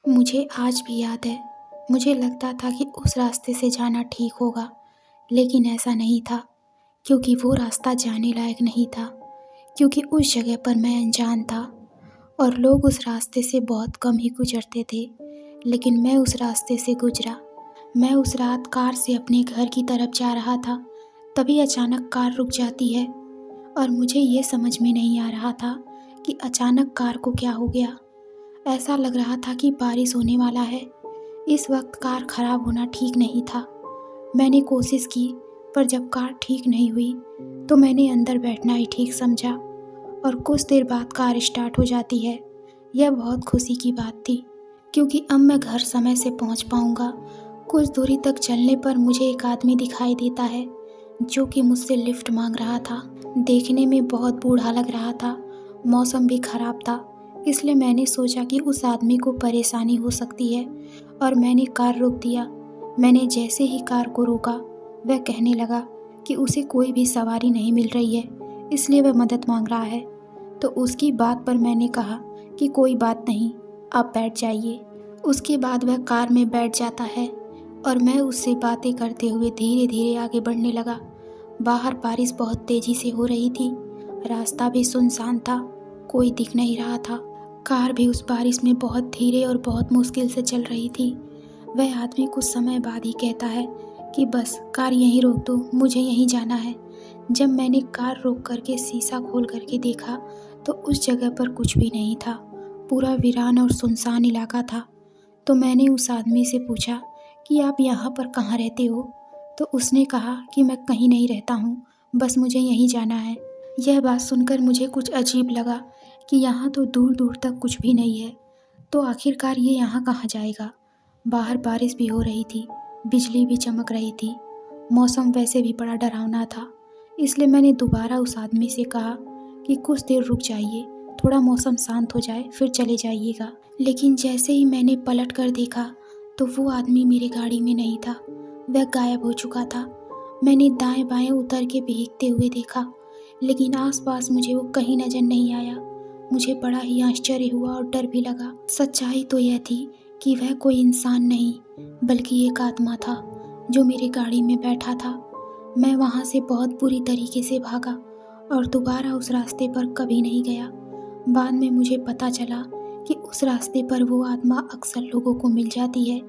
मुझे आज भी याद है, मुझे लगता था कि उस रास्ते से जाना ठीक होगा, लेकिन ऐसा नहीं था, क्योंकि वो रास्ता जाने लायक नहीं था, क्योंकि उस जगह पर मैं अनजान था और लोग उस रास्ते से बहुत कम ही गुजरते थे, लेकिन मैं उस रास्ते से गुजरा। मैं उस रात कार से अपने घर की तरफ जा रहा था, तभी अचानक कार रुक जाती है और मुझे ये समझ में नहीं आ रहा था कि अचानक कार को क्या हो गया। ऐसा लग रहा था कि बारिश होने वाला है। इस वक्त कार खराब होना ठीक नहीं था। मैंने कोशिश की, पर जब कार ठीक नहीं हुई तो मैंने अंदर बैठना ही ठीक समझा और कुछ देर बाद कार स्टार्ट हो जाती है। यह बहुत खुशी की बात थी, क्योंकि अब मैं घर समय से पहुंच पाऊंगा। कुछ दूरी तक चलने पर मुझे एक आदमी दिखाई देता है, जो कि मुझसे लिफ्ट मांग रहा था। देखने में बहुत बूढ़ा लग रहा था, मौसम भी खराब था, इसलिए मैंने सोचा कि उस आदमी को परेशानी हो सकती है और मैंने कार रोक दिया। मैंने जैसे ही कार को रोका, वह कहने लगा कि उसे कोई भी सवारी नहीं मिल रही है, इसलिए वह मदद मांग रहा है। तो उसकी बात पर मैंने कहा कि कोई बात नहीं, आप बैठ जाइए। उसके बाद वह कार में बैठ जाता है और मैं उससे बातें करते हुए धीरे धीरे आगे बढ़ने लगा। बाहर बारिश बहुत तेज़ी से हो रही थी, रास्ता भी सुनसान था, कोई दिख नहीं रहा था। कार भी उस बारिश में बहुत धीरे और बहुत मुश्किल से चल रही थी। वह आदमी कुछ समय बाद ही कहता है कि बस कार यहीं रोक दो, मुझे यहीं जाना है। जब मैंने कार रोक करके शीशा खोल करके देखा तो उस जगह पर कुछ भी नहीं था, पूरा वीरान और सुनसान इलाका था। तो मैंने उस आदमी से पूछा कि आप यहाँ पर कहाँ रहते हो? तो उसने कहा कि मैं कहीं नहीं रहता हूँ, बस मुझे यहीं जाना है। यह बात सुनकर मुझे कुछ अजीब लगा कि यहाँ तो दूर दूर तक कुछ भी नहीं है, तो आखिरकार ये यहाँ कहाँ जाएगा। बाहर बारिश भी हो रही थी, बिजली भी चमक रही थी, मौसम वैसे भी बड़ा डरावना था। इसलिए मैंने दोबारा उस आदमी से कहा कि कुछ देर रुक जाइए, थोड़ा मौसम शांत हो जाए फिर चले जाइएगा। लेकिन जैसे ही मैंने पलट कर देखा तो वो आदमी मेरी गाड़ी में नहीं था, वह गायब हो चुका था। मैंने दाएं बाएं उतर के भीगते हुए देखा, लेकिन आसपास मुझे वो कहीं नजर नहीं आया। मुझे बड़ा ही आश्चर्य हुआ और डर भी लगा। सच्चाई तो यह थी कि वह कोई इंसान नहीं, बल्कि एक आत्मा था जो मेरी गाड़ी में बैठा था। मैं वहाँ से बहुत बुरी तरीके से भागा और दोबारा उस रास्ते पर कभी नहीं गया। बाद में मुझे पता चला कि उस रास्ते पर वो आत्मा अक्सर लोगों को मिल जाती है।